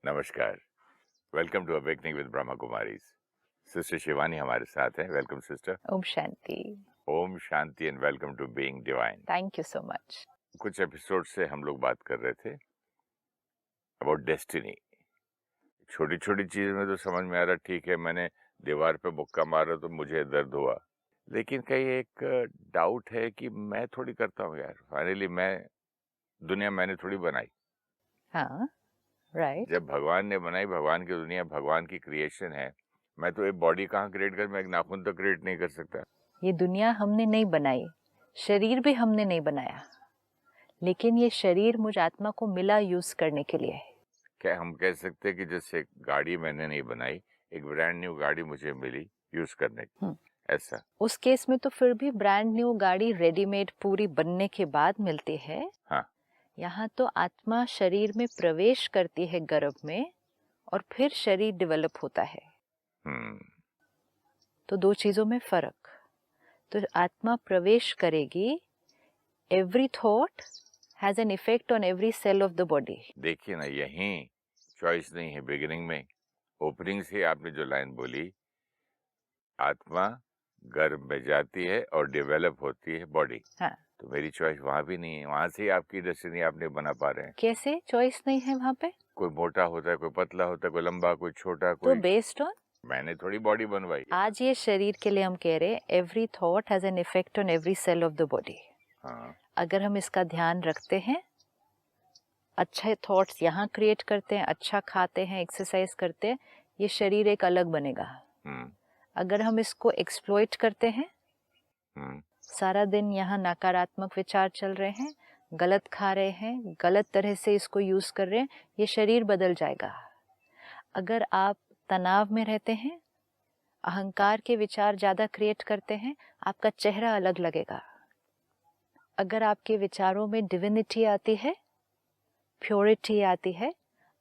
नमस्कार, welcome to awakening with Brahma Kumaris. Sister Shivani हमारे साथ हैं। Welcome sister. ओम शांति। ओम शांति and welcome to being divine. Thank you so much. कुछ एपिसोड से हम लोग बात कर रहे थे अबाउट डेस्टिनी। छोटी छोटी चीज में तो समझ में आ रहा, ठीक है, मैंने दीवार पे मुक्का मारा तो मुझे दर्द हुआ, लेकिन कहीं एक डाउट है कि मैं थोड़ी करता हूँ यार। फाइनली दुनिया मैंने थोड़ी बनाई। हाँ, राइट। जब भगवान ने बनाई, भगवान की दुनिया, भगवान की क्रिएशन है, मैं तो एक बॉडी कहाँ क्रिएट कर, मैं एक नाखून तो क्रिएट नहीं कर सकता। ये दुनिया हमने नहीं बनाई, शरीर भी हमने नहीं बनाया, लेकिन ये शरीर मुझ आत्मा को मिला यूज करने के लिए। क्या हम कह सकते हैं कि जैसे गाड़ी मैंने नहीं बनाई, एक ब्रांड न्यू गाड़ी मुझे मिली यूज करने की, ऐसा? उस केस में तो फिर भी ब्रांड न्यू गाड़ी रेडीमेड पूरी बनने के बाद मिलती है। हाँ। यहाँ तो आत्मा शरीर में प्रवेश करती है गर्भ में, और फिर शरीर डेवलप होता है। तो दो चीजों में फर्क। तो आत्मा प्रवेश करेगी, every thought has an effect on every cell of the body. देखिए ना, यही चॉइस नहीं है। बिगिनिंग में, ओपनिंग से आपने जो लाइन बोली, आत्मा गर्भ में जाती है और डेवलप होती है बॉडी। हाँ। तो मेरी चॉइस वहां भी नहीं है। वहां से ही आपकी डेस्टिनी आप नहीं बना पा रहे हैं। कैसे चॉइस नहीं है वहाँ पे? कोई मोटा होता है, कोई पतला होता है, कोई लंबा, कोई छोटा, तो कोई बेस्ड ऑन, मैंने थोड़ी बॉडी बनवाई है। आज ये शरीर के लिए हम कह रहे हैं every thought has an effect on every cell of the body. हाँ। अगर हम इसका ध्यान रखते हैं, अच्छे थॉट्स यहाँ क्रिएट करते हैं, अच्छा खाते हैं, एक्सरसाइज करते हैं, ये शरीर एक अलग बनेगा। अगर हम इसको एक्सप्लॉइट करते हैं, सारा दिन यहाँ नकारात्मक विचार चल रहे हैं, गलत खा रहे हैं, गलत तरह से इसको यूज कर रहे हैं, ये शरीर बदल जाएगा। अगर आप तनाव में रहते हैं, अहंकार के विचार ज्यादा क्रिएट करते हैं, आपका चेहरा अलग लगेगा। अगर आपके विचारों में डिविनिटी आती है, प्योरिटी आती है,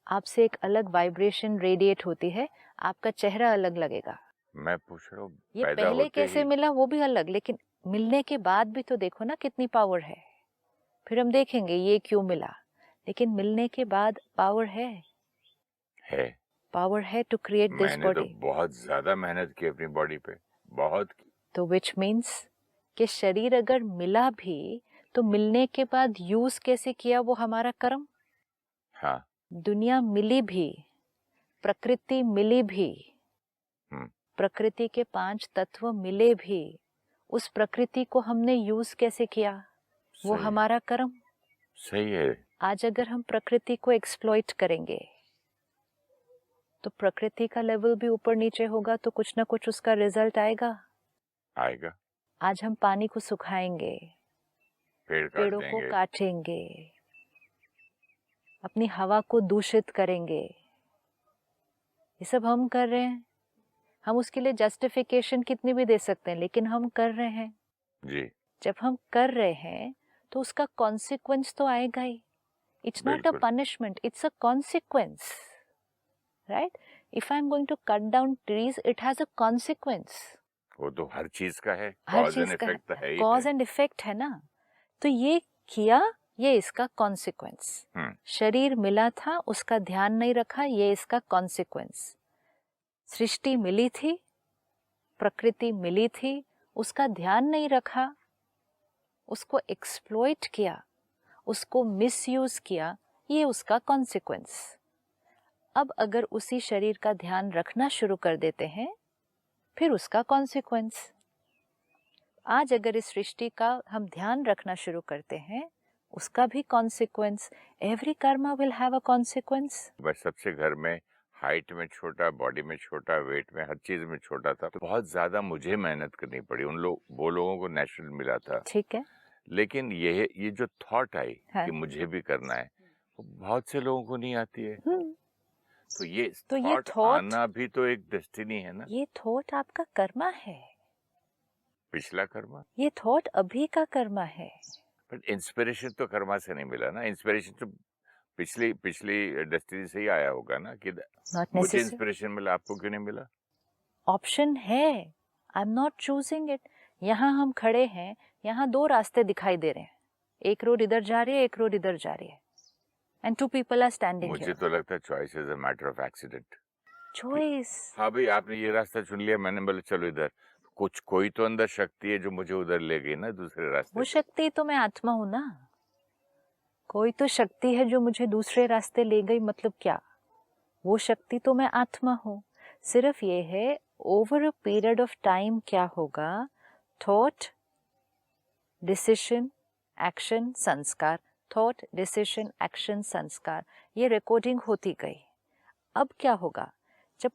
आपसे एक अलग वाइब्रेशन रेडिएट होती है, आपका चेहरा अलग लगेगा। मैं पूछ रहा हूँ, ये पहले कैसे मिला वो भी अलग, लेकिन मिलने के बाद भी तो देखो ना कितनी पावर है। फिर हम देखेंगे ये क्यों मिला, लेकिन मिलने के बाद पावर है पावर है टू क्रिएट दिस बॉडी। मैंने तो बहुत ज्यादा मेहनत की अपनी बॉडी पे, बहुत की। तो विच मीन्स कि शरीर अगर मिला भी तो मिलने के बाद यूज कैसे किया वो हमारा कर्म। हाँ। दुनिया मिली भी, प्रकृति मिली भी, प्रकृति के 5 तत्व मिले भी, उस प्रकृति को हमने यूज कैसे किया, वो हमारा कर्म। सही है। आज अगर हम प्रकृति को एक्सप्लॉइट करेंगे तो प्रकृति का लेवल भी ऊपर नीचे होगा, तो कुछ ना कुछ उसका रिजल्ट आएगा। आज हम पानी को सुखाएंगे, पेड़ों को काटेंगे, अपनी हवा को दूषित करेंगे, ये सब हम कर रहे हैं। हम उसके लिए जस्टिफिकेशन कितनी भी दे सकते हैं, लेकिन हम कर रहे हैं जी। जब हम कर रहे हैं तो उसका कॉन्सिक्वेंस तो आएगा ही। It's not a punishment, it's a consequence, right? If I am going to cut down trees, it has a consequence. वो तो हर चीज का है, हर चीज का है, कॉज एंड इफेक्ट है ना। तो ये किया, ये इसका कॉन्सिक्वेंस। शरीर मिला था, उसका ध्यान नहीं रखा, ये इसका कॉन्सिक्वेंस। सृष्टि मिली थी, प्रकृति मिली थी, उसका ध्यान नहीं रखा, उसको एक्सप्लॉइट किया, उसको मिसयूज किया, ये उसका कॉन्सिक्वेंस। अब अगर उसी शरीर का ध्यान रखना शुरू कर देते हैं, फिर उसका कॉन्सिक्वेंस। आज अगर इस सृष्टि का हम ध्यान रखना शुरू करते हैं, उसका भी consequence. Every Karma will have a consequence. बस सबसे घर में हाइट में छोटा, बॉडी में छोटा, वेट में, हर चीज में छोटा था, तो बहुत ज्यादा मुझे मेहनत करनी पड़ी। वो लोगों को नेचुरल मिला था, ठीक है। लेकिन ये जो थॉट आई कि मुझे भी करना है, वो बहुत से लोगों को नहीं आती है। तो ये थॉट आना भी तो एक डेस्टिनी है ना। ये थॉट आपका कर्मा है, पिछला कर्मा। ये थॉट अभी का कर्मा है। बट इंस्पिरेशन तो कर्मा से नहीं मिला ना। इंस्पिरेशन तो पिछली डेस्टिनी से ही आया होगा ना। कि मुझे इंस्पिरेशन मिला, आपको क्यों नहीं मिला? ऑप्शन है, I am not choosing it. यहाँ हम खड़े हैं, यहाँ 2 रास्ते दिखाई दे रहे हैं, एक रोड इधर जा रही है, एक रोड इधर जा रही है। and two people are standing मुझे here. तो लगता है choice is a matter of accident. Choice. हाँ भाई, आपने ये रास्ता चुन लिया, मैंने बोला चलो इधर, कोई तो अंदर शक्ति है जो मुझे उधर ले गई ना दूसरे रास्ते। वो शक्ति तो मैं आत्मा हूँ ना। कोई तो शक्ति है जो मुझे दूसरे रास्ते ले गई, मतलब क्या? वो शक्ति तो मैं आत्मा हूँ। सिर्फ ये है over a period of time क्या होगा, थॉट, डिसीजन, एक्शन, संस्कार, थॉट, डिसीजन, एक्शन, संस्कार, ये रिकॉर्डिंग होती गई। अब क्या होगा, जब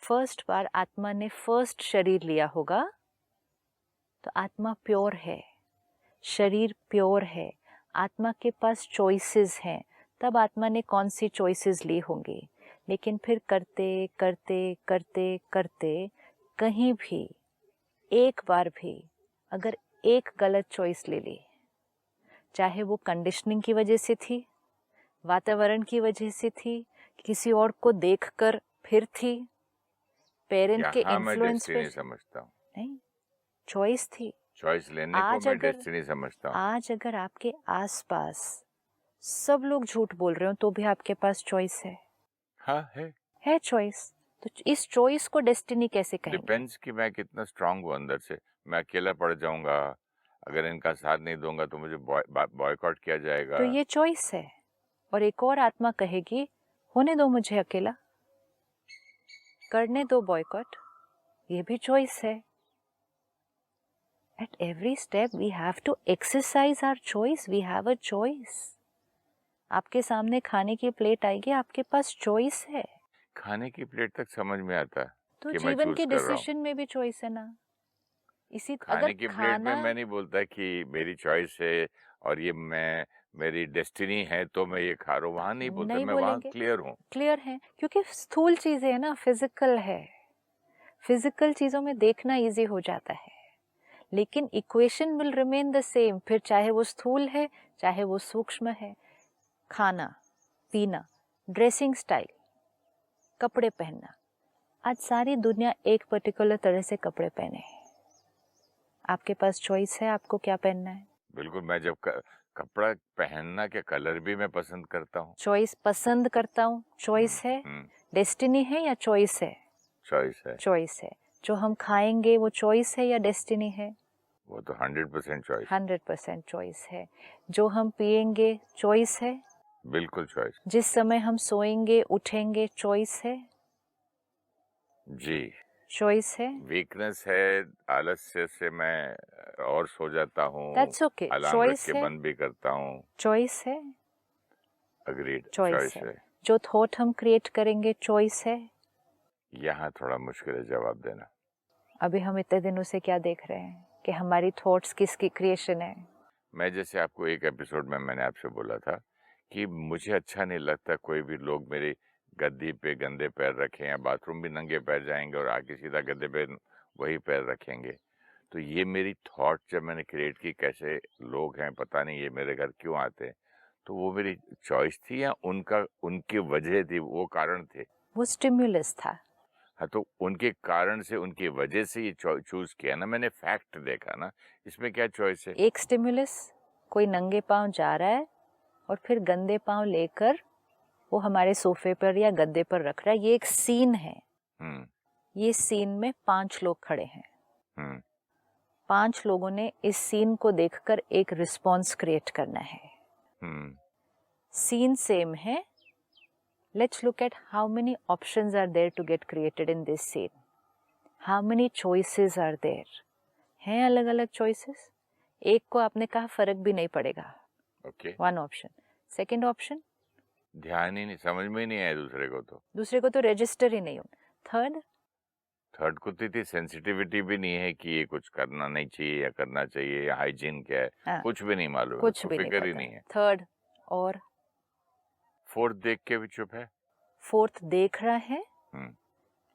फर्स्ट बार आत्मा ने फर्स्ट शरीर लिया होगा, तो आत्मा प्योर है, शरीर प्योर है, आत्मा के पास चॉइसेस हैं। तब आत्मा ने कौन सी चॉइसेस ली होंगी, लेकिन फिर करते करते करते करते कहीं भी एक बार भी अगर एक गलत चॉइस ले ली, चाहे वो कंडीशनिंग की वजह से थी, वातावरण की वजह से थी, किसी और को देखकर फिर थी, पेरेंट के इन्फ्लुएंस पे, समझता हूँ नहीं, चॉइस थी। चॉइस लेने को मैं डेस्टिनी समझता हूँ। आज अगर आपके आसपास सब लोग झूठ बोल रहे हो तो भी आपके पास चॉइस है। हाँ है चॉइस। तो इस चॉइस को डेस्टिनी कैसे कहेंगे? डिपेंड्स कि मैं कितना स्ट्रांग हूँ अंदर से। मैं अकेला पड़ जाऊंगा, अगर इनका साथ नहीं दूंगा तो मुझे बॉयकॉट किया जाएगा। तो ये चॉइस है। और एक और आत्मा कहेगी होने दो मुझे अकेला, करने दो बॉयकॉट, ये भी चॉइस है। At every step we have to exercise our choice. We have a choice. आपके सामने खाने की प्लेट आएगी, आपके पास चॉइस है। खाने की प्लेट तक समझ में आता है तो कि जीवन के डिसीजन में भी चॉइस है ना। इसी खाने की प्लेट में मैं नहीं बोलता कि मेरी चॉइस है और ये मेरी डेस्टिनी है तो मैं ये खा रहा हूँ, वहां नहीं बोलता। मैं वहां क्लियर हूँ। क्लियर है, क्योंकि स्थूल चीजें है ना, फिजिकल है। फिजिकल चीजों में देखना इजी हो जाता है, लेकिन equation will remain the same. फिर चाहे वो स्थूल है चाहे वो सूक्ष्म है। खाना पीना, ड्रेसिंग स्टाइल, कपड़े पहनना, आज सारी दुनिया एक पर्टिकुलर तरह से कपड़े पहने हैं। आपके पास चॉइस है आपको क्या पहनना है। बिल्कुल। मैं जब कपड़ा पहनना के कलर भी मैं पसंद करता हूँ। चॉइस पसंद करता हूँ, चॉइस है। डेस्टिनी है या चॉइस है? चॉइस है। चॉइस है। जो हम खाएंगे वो चॉइस है या डेस्टिनी है? वो तो 100% चॉइस। 100% चॉइस है। जो हम पिएंगे चॉइस है? बिल्कुल चॉइस। जिस समय हम सोएंगे उठेंगे चॉइस है? जी चॉइस है। वीकनेस है, आलस्य से मैं और सो जाता हूँ। That's okay. अलार्म रख के बंद भी करता हूँ। चॉइस है। अग्रीड, चॉइस है। जो थॉट हम क्रिएट करेंगे चॉइस है। यहाँ थोड़ा मुश्किल है जवाब देना। अभी हम इतने दिनों से क्या देख रहे हैं कि हमारी थॉट्स किसकी क्रिएशन है। मैं जैसे आपको एक एपिसोड में मैंने आपसे बोला था कि मुझे अच्छा नहीं लगता कोई भी लोग मेरी गद्दी पे गंदे पैर रखें, या बाथरूम भी नंगे पैर जाएंगे और आके सीधा गद्दे पे वही पैर रखेंगे। तो ये मेरी थॉट जब मैंने क्रिएट की, कैसे लोग हैं पता नहीं ये मेरे घर क्यों आते हैं, तो वो मेरी चॉइस थी या उनकी वजह थी, वो कारण थे? वो स्टिम्युलस था। हाँ, तो उनके कारण से, उनकी वजह से ये चूज किया ना, मैंने फैक्ट देखा ना, इसमें क्या चॉइस है? एक स्टिम्युलस, कोई नंगे पांव जा रहा है और फिर गंदे पांव लेकर वो हमारे सोफे पर या गद्दे पर रख रहा है, ये एक सीन है। ये सीन में 5 लोग खड़े हैं। 5 लोगों ने इस सीन को देखकर एक रिस्पॉन्स क्रिएट करना है। सीन सेम है। Let's look at how many options are there to get created in this scene. How many choices are there? हैं अलग अलग choices. एक को आपने कहा फर्क भी नहीं पड़ेगा. Okay. One option. Second option. ध्यान ही नहीं, समझ में नहीं आया दूसरे को तो रजिस्टर ही नहीं हो. थर्ड को तो इतनी सेंसिटिविटी भी नहीं है कि ये कुछ करना नहीं चाहिए या करना चाहिए, या हाइजीन क्या है, कुछ भी नहीं मालूम, कुछ भी फिक्र ही नहीं है। थर्ड और फोर्थ देख के भी चुप है। फोर्थ देख रहा है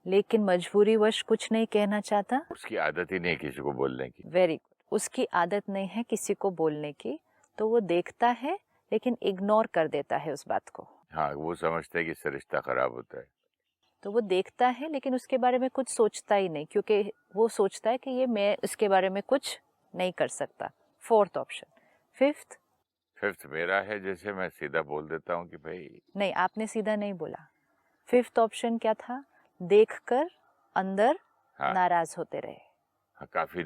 लेकिन मजबूरीवश कुछ नहीं कहना चाहता। उसकी आदत ही नहीं किसी को बोलने की। Very good. उसकी आदत नहीं है किसी को बोलने की, तो वो देखता है लेकिन इग्नोर कर देता है उस बात को। हाँ, वो समझता है कि इससे रिश्ता खराब होता है, तो वो देखता है लेकिन उसके बारे में कुछ सोचता ही नहीं, क्योंकि वो सोचता है कि ये मैं इसके बारे में कुछ नहीं कर सकता। Fourth option. फिफ्थ फिफ्थ मेरा है, जैसे मैं सीधा बोल देता हूँ कि भाई नहीं, आपने सीधा नहीं बोला। फिफ्थ ऑप्शन क्या था? देखकर अंदर हाँ, नाराज होते रहे। हाँ, काफी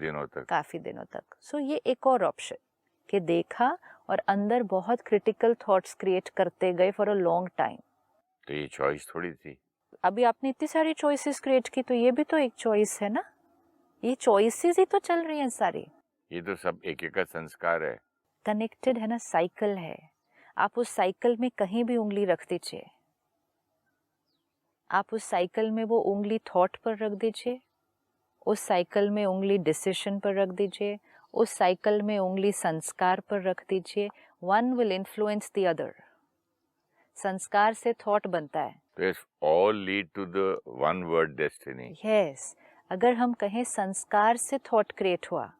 दिनों तक। सो ये एक और ऑप्शन कि देखा और अंदर बहुत क्रिटिकल थॉट्स क्रिएट करते गए फॉर अ लॉन्ग टाइम। तो ये चॉइस थोड़ी थी। अभी आपने इतनी सारी चॉइसेस क्रिएट की, तो ये भी तो एक चॉइस है ना। ये चॉइसेस ही तो चल रही हैं सारी। ये तो सब एक एक का संस्कार है, कनेक्टेड है ना, साइकिल है। आप उस साइकिल में कहीं भी उंगली रख दीजिए, आप उस साइकिल में वो उंगली थॉट पर रख दीजिए, उस साइकिल में उंगली डिसीजन पर रख दीजिए, उस साइकिल में उंगली संस्कार पर रख दीजिए। One will influence the other. संस्कार से थॉट बनता है। तो all lead to the one word destiny. Yes, अगर हम कहें संस्कार से थॉट क्रिएट हुआ,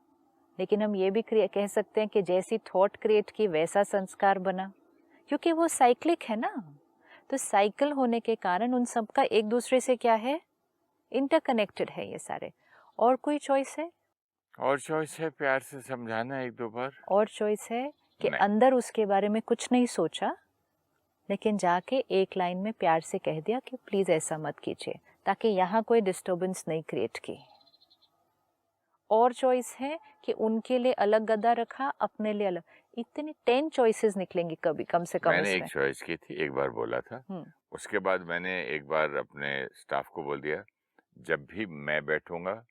लेकिन हम ये भी कह सकते हैं कि जैसी थॉट क्रिएट की वैसा संस्कार बना, क्योंकि वो साइक्लिक है ना। तो साइकिल होने के कारण उन सब का एक दूसरे से क्या है, इंटरकनेक्टेड है ये सारे। और कोई चॉइस है? और चॉइस है प्यार से समझाना एक दो बार। और चॉइस है कि नहीं। अंदर उसके बारे में कुछ नहीं सोचा, लेकिन जाके एक लाइन में प्यार से कह दिया कि प्लीज ऐसा मत कीजिए, ताकि यहाँ कोई डिस्टर्बेंस नहीं क्रिएट की। और चॉइस है कि उनके लिए अलग गद्दा रखा, अपने लिए अलग। इतनी 10 चॉइसेस निकलेंगी कभी, कम से कम। मैंने इसमें एक चॉइस की थी, एक बार बोला था। उसके बाद मैंने एक बार अपने स्टाफ को बोल दिया, जब भी मैं बैठूंगा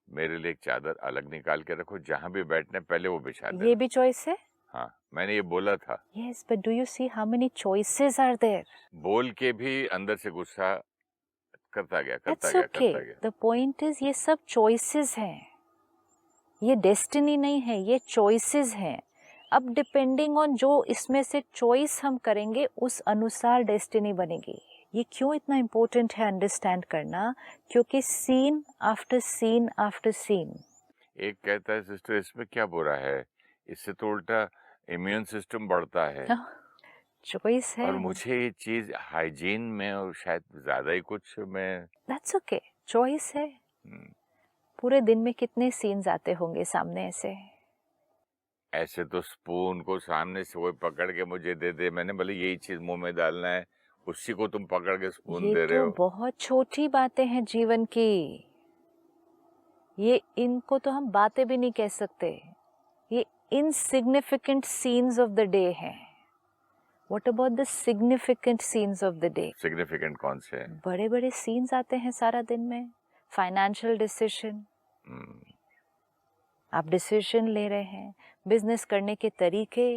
मेरे लिए एक चादर अलग निकाल के रखो, जहां भी बैठने पहले वो बिछा देना। ये भी चॉइस है। हाँ, मैंने ये बोला था। Yes, but do you see how many choices are there? बोल के भी अंदर से गुस्सा करता गया। That's okay. The point is ये सब choices हैं, ये डेस्टिनी नहीं है, ये choices हैं। अब डिपेंडिंग ऑन जो इसमें से चॉइस हम करेंगे उस अनुसार डेस्टिनी बनेगी। ये क्यों इतना इम्पोर्टेंट है अंडरस्टैंड करना? क्योंकि scene after scene after scene. एक कहता है सिस्टर इसमें क्या बुरा है, इससे तो उल्टा इम्यून सिस्टम बढ़ता है। चॉइस है। और मुझे ये चीज हाइजीन में और शायद ज्यादा ही कुछ मैं। दैट्स ओके, चॉइस है। पूरे दिन में कितने सीन्स आते होंगे सामने ऐसे तो स्पून को सामने से कोई पकड़ के मुझे दे दे, मैंने बोले यही चीज मुंह में डालना है, उसी को तुम पकड़ के स्पून दे रहे हो। बहुत छोटी बातें हैं जीवन की, ये इनको तो हम बातें भी नहीं कह सकते। ये insignificant scenes of the day हैं। What about the significant scenes of the day? Significant कौन से हैं? बड़े बड़े सीन्स आते हैं सारा दिन में। फाइनेंशियल डिसीजन, आप डिसीजन ले रहे हैं, बिजनेस करने के तरीके,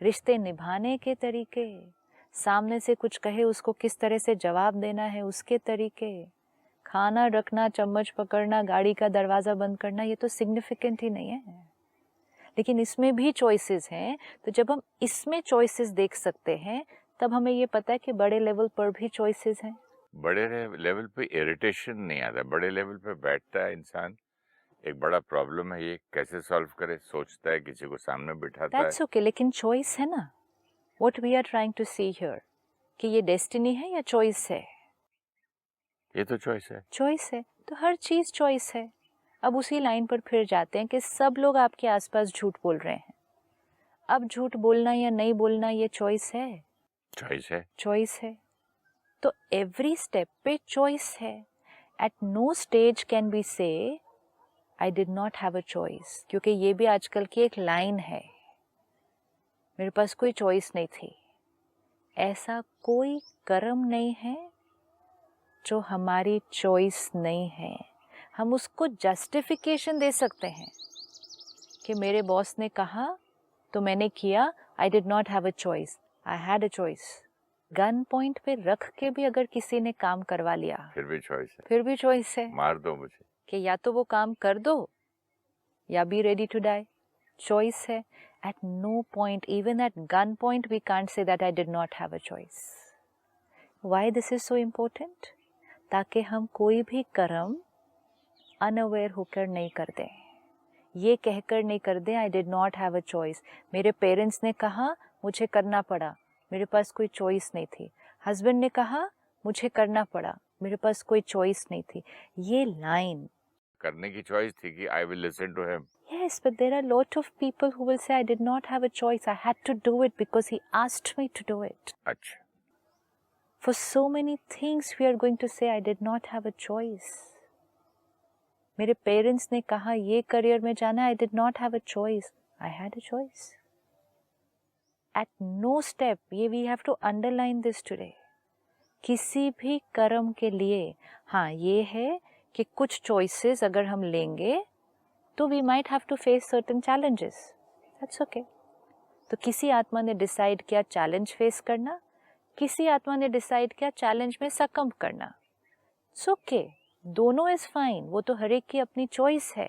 रिश्ते निभाने के तरीके, सामने से कुछ कहे उसको किस तरह से जवाब देना है उसके तरीके, खाना रखना, चम्मच पकड़ना, गाड़ी का दरवाज़ा बंद करना, ये तो सिग्निफिकेंट ही नहीं है। लेकिन इसमें भी चॉइसेस हैं। तो जब हम इसमें चॉइसेस देख सकते हैं तब हमें ये पता है कि बड़े लेवल पर भी चॉइसेस हैं। बड़े लेवल पे इरिटेशन नहीं आता, बड़े लेवल पे बैठता है इंसान, एक बड़ा प्रॉब्लम है ये कैसे सॉल्व करे, सोचता है, किसी को सामने बिठाता है। That's okay, लेकिन चॉइस है ना। What we are trying to see here कि ये डेस्टिनी है या चॉइस है? ये तो चॉइस है। चॉइस है, तो हर चीज चॉइस है। अब उसी लाइन पर फिर जाते हैं कि सब लोग आपके आसपास झूठ बोल रहे हैं। अब झूठ बोलना या नहीं बोलना ये चॉइस है। चॉइस है। चॉइस है, तो एवरी स्टेप पे चॉइस है। At no stage can be say I did not have a choice, क्योंकि ये भी आजकल की एक लाइन है, मेरे पास कोई चॉइस नहीं थी। ऐसा कोई कर्म नहीं है जो हमारी चॉइस नहीं है। हम उसको जस्टिफिकेशन दे सकते हैं कि मेरे बॉस ने कहा तो मैंने किया, आई did not have a choice, I had a choice. Gun point पे रख के भी अगर किसी ने काम करवा लिया फिर भी चॉइस है। फिर भी चॉइस है। मार दो मुझे कि या तो वो काम कर दो या be ready to die. Choice है। At no point, even at gun point, we can't say that I did not have a choice. Why this is so important? ताकि हम कोई भी कर्म अनअवेयर होकर नहीं कर दें, ये कहकर नहीं कर दें आई did not have a choice. मेरे पेरेंट्स ने कहा मुझे करना पड़ा, मेरे पास कोई चॉइस नहीं थी। हस्बैंड ने कहा मुझे करना पड़ा, मेरे पास कोई चॉइस नहीं थी। ये लाइन करने की चॉइस थी कि I will listen to him. Yes, but there are a lot of people who will say I did not have a choice. I had to do it because he asked me to do it. अच्छा. For so many things we are going to say I did not have a choice. मेरे parents ने कहा ये career में जाना, I did not have a choice. I had a choice. At no step, ये we have to underline this today. किसी भी कर्म के लिए हाँ ये है कि कुछ choices अगर हम लेंगे तो we might have to face certain challenges. That's okay. तो किसी आत्मा ने डिसाइड किया चैलेंज फेस करना, किसी आत्मा ने डिसाइड किया चैलेंज में सकम्प करना. It's okay. दोनों इज फाइन. वो तो हर एक की अपनी चॉइस है.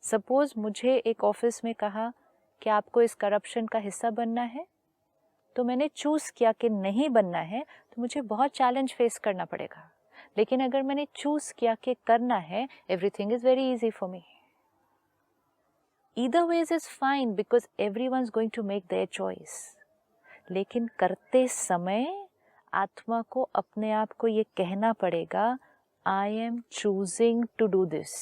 सपोज मुझे एक ऑफिस में कहा कि आपको इस करप्शन का हिस्सा बनना है, तो मैंने चूज किया कि नहीं बनना है, तो मुझे बहुत चैलेंज फेस करना पड़ेगा. लेकिन अगर मैंने चूज किया कि करना है, everything is very easy for me. Either ways is fine because everyone's going to make their choice. लेकिन करते समय आत्मा को अपने आप को ये कहना पड़ेगा I am choosing to do this.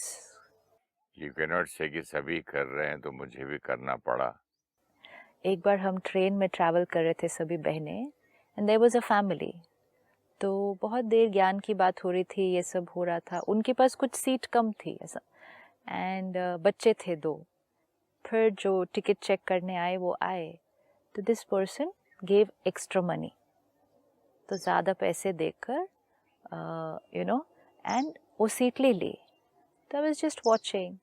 You cannot say कि सभी कर रहे हैं तो मुझे भी करना पड़ा. एक बार हम ट्रेन में ट्रैवल कर रहे थे सभी बहनें and there was a family. तो बहुत देर ज्ञान की बात हो रही थी, ये सब हो रहा था. उनके पास कुछ सीट कम थी ऐसा एंड बच्चे थे 2. फिर जो टिकट चेक करने आए वो आए तो this person gave extra money, तो ज़्यादा पैसे देकर एंड वो सीट ले ली. तो आई वाज जस्ट वॉचिंग,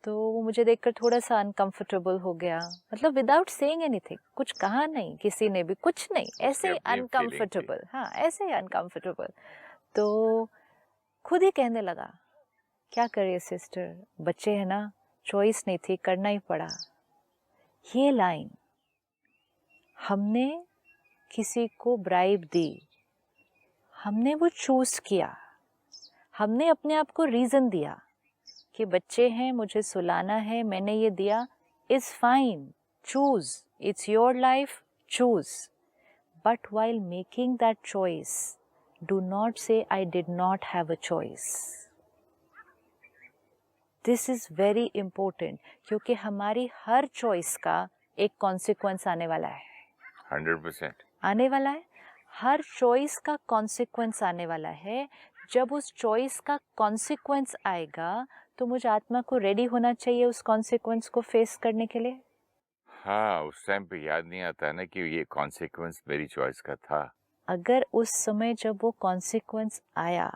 तो वो मुझे देखकर थोड़ा सा अनकंफर्टेबल हो गया. मतलब विदाउट सेइंग एनीथिंग, कुछ कहा नहीं किसी ने भी, कुछ नहीं, ऐसे ही अनकंफर्टेबल. हाँ ऐसे ही अनकंफर्टेबल. तो खुद ही कहने लगा क्या करिए सिस्टर, बच्चे हैं ना, चॉइस नहीं थी, करना ही पड़ा. ये लाइन हमने किसी को ब्राइब दी, हमने वो चूज किया, हमने अपने आप को रीजन दिया कि बच्चे हैं, मुझे सुलाना है, मैंने ये दिया, is fine, choose, it's your life, choose. But while making that choice do not say I did not have a choice. This is very important क्योंकि हमारी हर चॉइस का एक कॉन्सिक्वेंस आने वाला है. 100% आने वाला है. हर चॉइस का कॉन्सिक्वेंस आने वाला है. जब उस चॉइस का कॉन्सिक्वेंस आएगा तो मुझे आत्मा को रेडी होना चाहिए उस कॉन्सिक्वेंस को फेस करने के लिए. हाँ, उस टाइम पे याद नहीं आता ना कि ये कॉन्सिक्वेंस मेरी चॉइस का था. अगर उस समय जब वो कॉन्सिक्वेंस आया,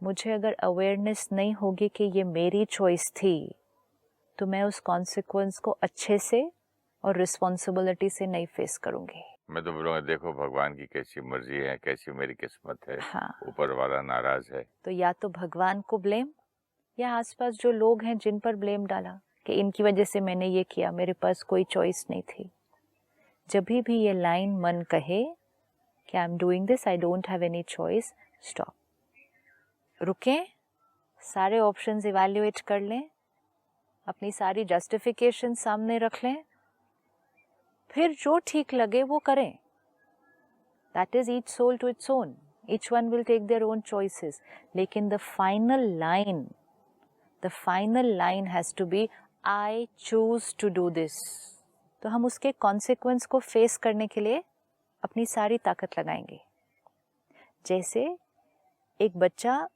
मुझे अगर अवेयरनेस नहीं होगी कि ये मेरी चॉइस थी, तो मैं उस कॉन्सिक्वेंस को अच्छे से और रिस्पॉन्सिबिलिटी से नहीं फेस करूंगी. मैं तो बोलूँगा देखो भगवान की कैसी मर्जी है, कैसी मेरी किस्मत है. हाँ. ऊपर वाला नाराज है. तो या तो भगवान को ब्लेम या आसपास जो लोग हैं जिन पर ब्लेम डाला कि इनकी वजह से मैंने ये किया, मेरे पास कोई चॉइस नहीं थी. जब भी ये लाइन मन कहे कि I am doing this, I don't have any choice, stop, रुकें, सारे ऑप्शंस इवैल्यूएट कर लें, अपनी सारी जस्टिफिकेशन सामने रख लें, फिर जो ठीक लगे वो करें. That is each soul to its own, each one will take their own choices. लेकिन the final line has to be I choose to do this. तो हम उसके कॉन्सिक्वेंस को फेस करने के लिए अपनी सारी ताकत लगाएंगे. जैसे एक बच्चा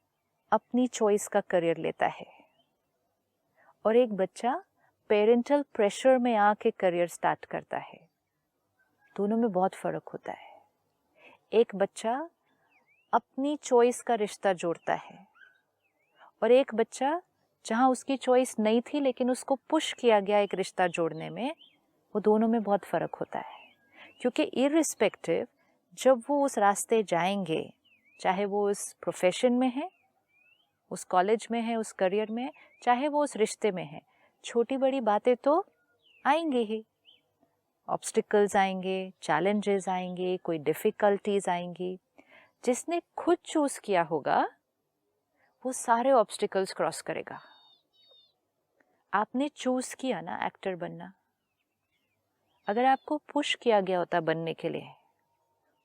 अपनी चॉइस का करियर लेता है और एक बच्चा पेरेंटल प्रेशर में आके करियर स्टार्ट करता है. दोनों में बहुत फर्क होता है. एक बच्चा अपनी चॉइस का रिश्ता जोड़ता है और एक बच्चा जहाँ उसकी चॉइस नहीं थी लेकिन उसको पुश किया गया एक रिश्ता जोड़ने में, वो दोनों में बहुत फ़र्क होता है. क्योंकि इररिस्पेक्टिव जब वो उस रास्ते जाएंगे, चाहे वो उस प्रोफेशन में है, उस कॉलेज में है, उस करियर में, चाहे वो उस रिश्ते में है, छोटी बड़ी बातें तो आएंगी ही. ऑब्स्टिकल्स आएंगे, चैलेंजेस आएंगे, कोई डिफ़िकल्टीज आएंगी. जिसने खुद चूज़ किया होगा वो सारे ऑब्स्टिकल्स क्रॉस करेगा. आपने चूज़ किया ना एक्टर बनना, अगर आपको पुश किया गया होता बनने के लिए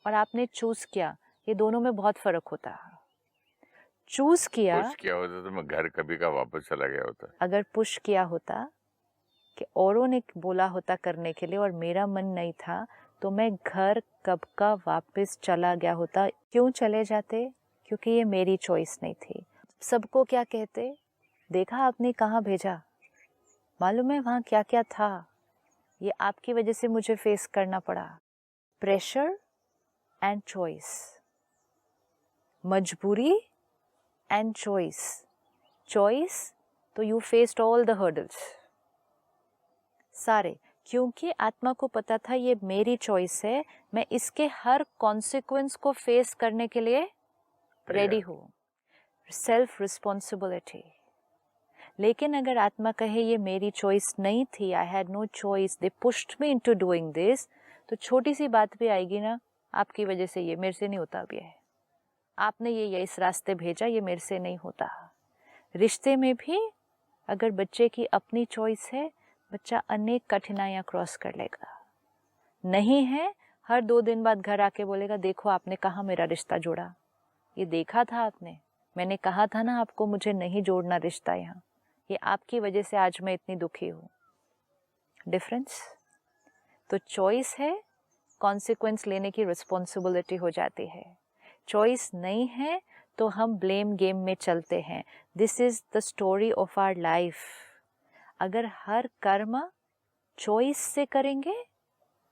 और आपने चूज़ किया, ये दोनों में बहुत फ़र्क होता. चूज किया, पुश किया होता तो मैं घर कभी का वापस चला गया होता। अगर पुश किया होता कि औरों ने बोला होता करने के लिए और मेरा मन नहीं था, तो मैं घर कब का वापस चला गया होता। क्यों चले जाते? क्योंकि ये मेरी चॉइस नहीं थी। सबको क्या कहते? देखा आपने कहाँ भेजा, मालूम है वहाँ क्या क्या था, ये आपकी वजह से मुझे फेस करना पड़ा। प्रेशर एंड चॉइस, मजबूरी एंड चॉइस। चॉइस तो you faced all the hurdles सारे, क्योंकि आत्मा को पता था ये मेरी चॉइस है, मैं इसके हर कॉन्सिक्वेंस को फेस करने के लिए रेडी हूँ। Self responsibility. लेकिन अगर आत्मा कहे ये मेरी चॉइस नहीं थी, I had no choice, they pushed me into doing this, तो छोटी सी बात भी आएगी ना, आपकी वजह से ये मेरे से नहीं होता भी है, आपने ये इस रास्ते भेजा, ये मेरे से नहीं होता। रिश्ते में भी अगर बच्चे की अपनी चॉइस है, बच्चा अनेक कठिनाइयाँ क्रॉस कर लेगा। नहीं है, हर 2 दिन बाद घर आके बोलेगा देखो आपने कहाँ मेरा रिश्ता जोड़ा, ये देखा था आपने, मैंने कहा था ना आपको मुझे नहीं जोड़ना रिश्ता यहाँ, ये आपकी वजह से आज मैं इतनी दुखी हूँ। डिफरेंस। तो चॉइस है, कॉन्सिक्वेंस लेने की रिस्पॉन्सिबिलिटी हो जाती है। चॉइस नहीं है तो हम ब्लेम गेम में चलते हैं। This is the story of our life. अगर हर कर्म चॉइस से करेंगे,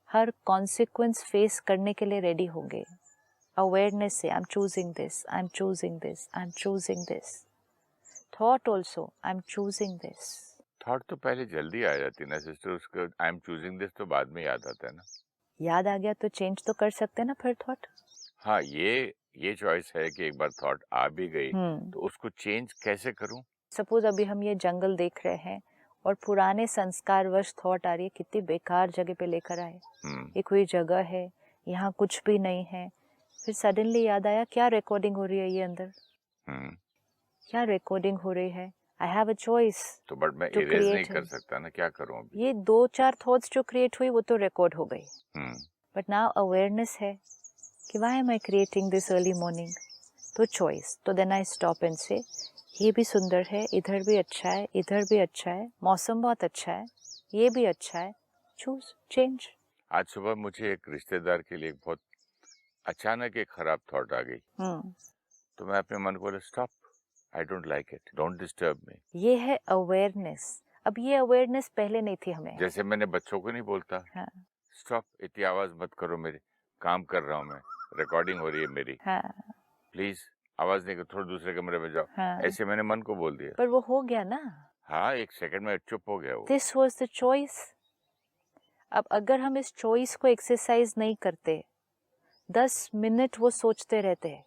हर कॉन्सिक्वेंस फेस करने के लिए रेडी होंगे। अवेयरनेस से, I am choosing this, I am choosing this, I am choosing this. Thought also, I am choosing this. Thought तो पहले जल्दी आ जाती ना सिस्टर, उसको आई एम चूजिंग दिस तो बाद में याद आता है ना। याद आ गया तो चेंज तो कर सकते हैं ना फिर थॉट। हाँ, ये चॉइस है कि एक बार थॉट आ भी गई तो उसको चेंज कैसे करूं। सपोज अभी हम ये जंगल देख रहे हैं और पुराने संस्कारवश थॉट आ रही है, कितनी बेकार जगह पे लेकर आए, ये कोई जगह है, यहाँ कुछ भी नहीं है। फिर सडनली याद आया क्या रिकॉर्डिंग हो रही है ये अंदर, क्या रिकॉर्डिंग हो रही है, आई हैव अ चॉइस। तो बट मैं इरेज नहीं कर सकता ना, क्या करूं अभी। ये 2-4 थॉट्स जो क्रिएट हुई वो तो रिकॉर्ड हो गई, बट नाउ अवेयरनेस है कि why am I creating this early morning. तो चॉइस, तो देन आई स्टॉप एंड से ये भी सुंदर है, इधर भी अच्छा है, इधर भी अच्छा है, मौसम बहुत अच्छा है, ये भी अच्छा है, चूज चेंज। आज सुबह मुझे एक रिश्तेदार के लिए बहुत अचानक एक खराब थॉट आ गई, तो मैं अपने मन को बोला stop, I don't like it, don't disturb me. ये है अवेयरनेस। अब ये अवेयरनेस पहले नहीं थी हमें। जैसे मैंने बच्चों को नहीं बोलता स्टॉप, इतनी आवाज मत करो, मेरे काम कर रहा हूँ मैं, रिकॉर्डिंग हो रही है मेरी, प्लीज आवाज नहीं करो, थोड़ा दूसरे कमरे में जाओ। ऐसे मैंने मन को बोल दिया, पर वो हो गया ना। हाँ, एक सेकंड में चुप हो गया वो। This was the choice. अब अगर हम इस चॉइस को एक्सरसाइज नहीं करते, 10 मिनट वो सोचते रहते,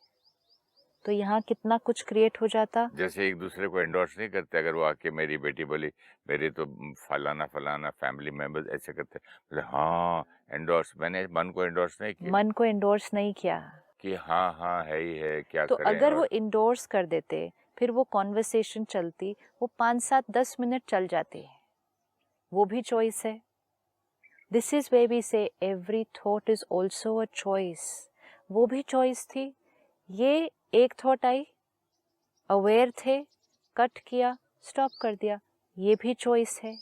तो यहाँ कितना कुछ क्रिएट हो जाता। जैसे एक दूसरे को एंडोर्स नहीं करते, अगर वो आके मेरी बेटी बोली मेरे तो फलाना फलाना फैमिली मेंबर्स ऐसे करते, बोले हाँ एंडोर्स, मैंने मन को एंडोर्स नहीं किया, मन को एंडोर्स नहीं किया कि हाँ हाँ है ही है, क्या तो करें। अगर वो इंडोर्स कर देते, फिर वो कॉन्वर्सेशन चलती, वो 5-7-10 मिनट चल जाती, वो भी चॉइस है। दिस इज वे वी से every thought is also a choice. वो भी चॉइस थी। ये एक थॉट आई, अवेयर थे, कट किया, स्टॉप कर दिया, ये भी चॉइस है।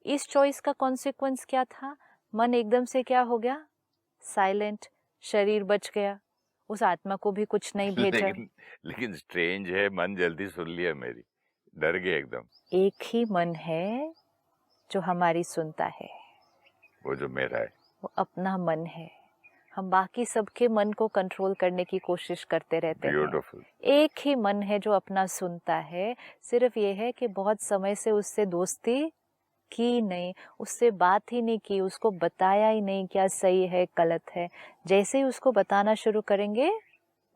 इस चॉइस का कॉन्सिक्वेंस क्या था? मन एकदम से क्या हो गया? साइलेंट, शरीर बच गया, उस आत्मा को भी कुछ नहीं भेजा। लेकिन स्ट्रेंज है, मन जल्दी सुन लिया मेरी, डर गया एकदम। एक ही मन है जो हमारी सुनता है, वो जो मेरा है, वो अपना मन है। हम बाकी सबके मन को कंट्रोल करने की कोशिश करते रहते हैं। एक ही मन है जो अपना सुनता है। सिर्फ ये है कि बहुत समय से उससे दोस्ती की नहीं, उससे बात ही नहीं की, उसको बताया ही नहीं क्या सही है गलत है। जैसे ही उसको बताना शुरू करेंगे,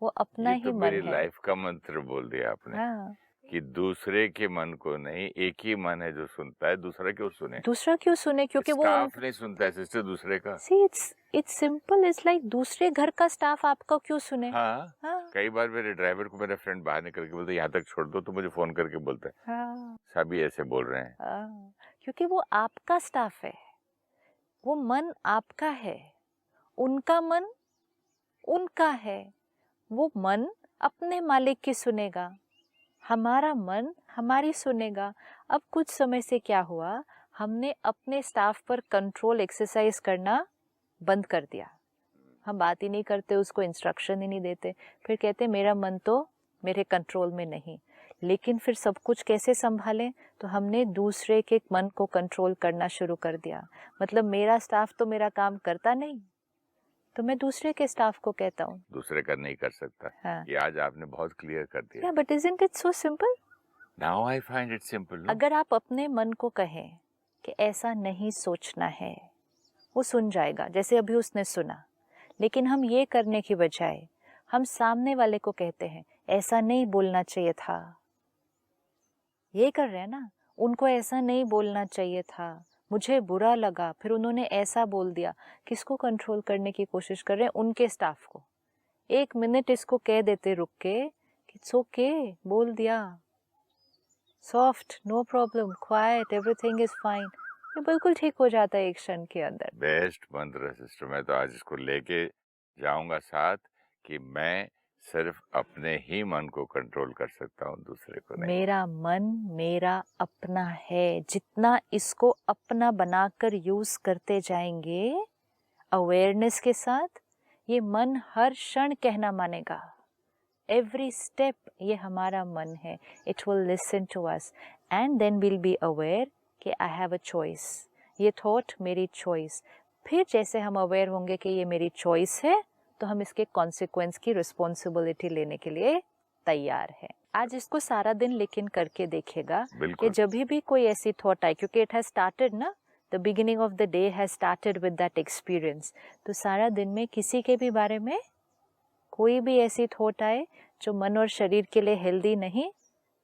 वो अपना ही मन है। मेरी लाइफ का मंत्र बोल दिया आपने। हाँ। कि दूसरे के मन को नहीं, एक ही मन है जो सुनता है, दूसरा क्यों सुने? दूसरा क्यों सुने? क्योंकि वो स्टाफ नहीं सुनता है सिस्टर दूसरे का। See, it's simple, it's like दूसरे घर का स्टाफ आपका क्यों सुने? हाँ, कई बार मेरे ड्राइवर को मेरा फ्रेंड बाहर निकल के बोलता है यहाँ तक छोड़ दो, तो मुझे फोन करके बोलता है सभी ऐसे बोल रहे हैं। क्योंकि वो आपका स्टाफ है, वो मन आपका है, उनका मन उनका है। वो मन अपने मालिक की सुनेगा, हमारा मन हमारी सुनेगा। अब कुछ समय से क्या हुआ, हमने अपने स्टाफ पर कंट्रोल एक्सरसाइज करना बंद कर दिया। हम बात ही नहीं करते, उसको इंस्ट्रक्शन ही नहीं देते, फिर कहते मेरा मन तो मेरे कंट्रोल में नहीं। लेकिन फिर सब कुछ कैसे संभालें, तो हमने दूसरे के मन को कंट्रोल करना शुरू कर दिया। मतलब मेरा स्टाफ तो मेरा काम करता नहीं, तो मैं दूसरे के स्टाफ को कहता हूँ दूसरे का नहीं कर सकता। हाँ। ये आज आपने बहुत क्लियर कर दिया। Yeah, but isn't it so simple? Now I find it simple. No? अगर आप अपने मन को कहें कि ऐसा नहीं सोचना है, वो सुन जाएगा, जैसे अभी उसने सुना। लेकिन हम ये करने की बजाय हम सामने वाले को कहते हैं ऐसा नहीं बोलना चाहिए था, ये कर रहे हैं ना, उनको ऐसा नहीं बोलना चाहिए था, मुझे बुरा लगा, फिर उन्होंने ऐसा बोल दिया। किसको कंट्रोल करने की कोशिश कर रहे हैं? उनके स्टाफ को। 1 मिनट इसको कह देते रुक के कि इट्स ओके, बोल दिया, soft, no problem, quiet, everything is fine, ये बिल्कुल ठीक हो जाता है एक क्षण के अंदर। बेस्ट मंत्र सिस्टर, मैं तो आज इसको लेके जाऊंगा साथ कि मैं सिर्फ अपने ही मन को कंट्रोल कर सकता हूँ, दूसरे को नहीं। मेरा मन मेरा अपना है। जितना इसको अपना बनाकर यूज करते जाएंगे अवेयरनेस के साथ, ये मन हर क्षण कहना मानेगा। एवरी स्टेप ये हमारा मन है, it will listen to us and then will be aware कि आई हैव अ चॉइस, ये थॉट मेरी चॉइस। फिर जैसे हम अवेयर होंगे कि ये मेरी चॉइस है, तो हम इसके कॉन्सिक्वेंस की रिस्पॉन्सिबिलिटी लेने के लिए तैयार है। आज इसको सारा दिन लेकिन करके देखेगा कि जब भी कोई ऐसी थॉट आए, क्योंकि इट हैज स्टार्टेड ना, the beginning of the day has started with that experience, तो सारा दिन में किसी के भी बारे में कोई भी ऐसी थॉट आए जो मन और शरीर के लिए हेल्दी नहीं,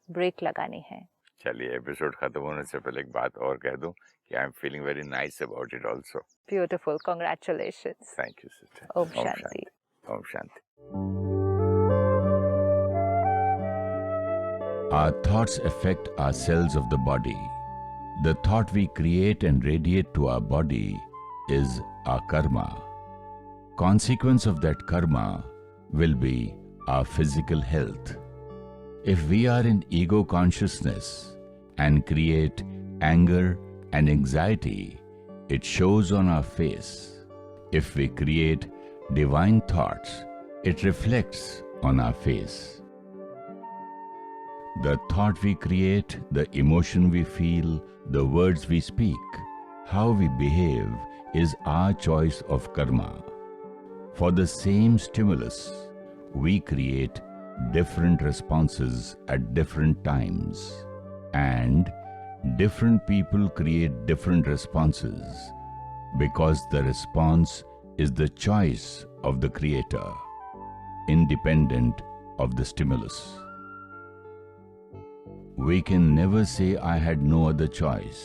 ब्रेक लगानी है। चलिए, एपिसोड खत्म होने से पहले एक बात और कह दूं कि I am feeling very nice about it also. Beautiful, congratulations. Thank you sister. ओम शांति। ओम शांति। Our thoughts affect our cells of the body. The thought we create and radiate to our body is our karma. Consequence of that karma will be our physical health. If we are in ego consciousness and create anger and anxiety, it shows on our face. If we create divine thoughts, it reflects on our face. The thought we create, the emotion we feel, the words we speak, how we behave is our choice of karma. For the same stimulus, we create different responses at different times, and different people create different responses because the response is the choice of the creator, independent of the stimulus. We can never say, I had no other choice,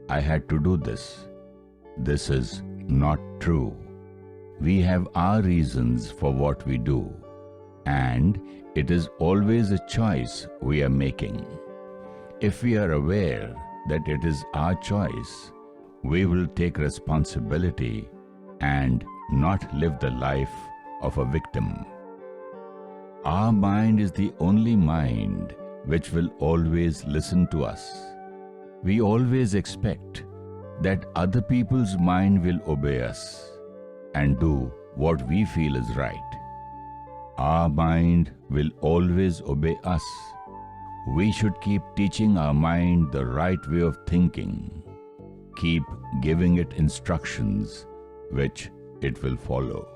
I had to do this. This is not true. We have our reasons for what we do, and it is always a choice we are making. If we are aware that it is our choice, we will take responsibility and not live the life of a victim. Our mind is the only mind which will always listen to us. We always expect that other people's mind will obey us and do what we feel is right. Our mind will always obey us. We should keep teaching our mind the right way of thinking. Keep giving it instructions which it will follow.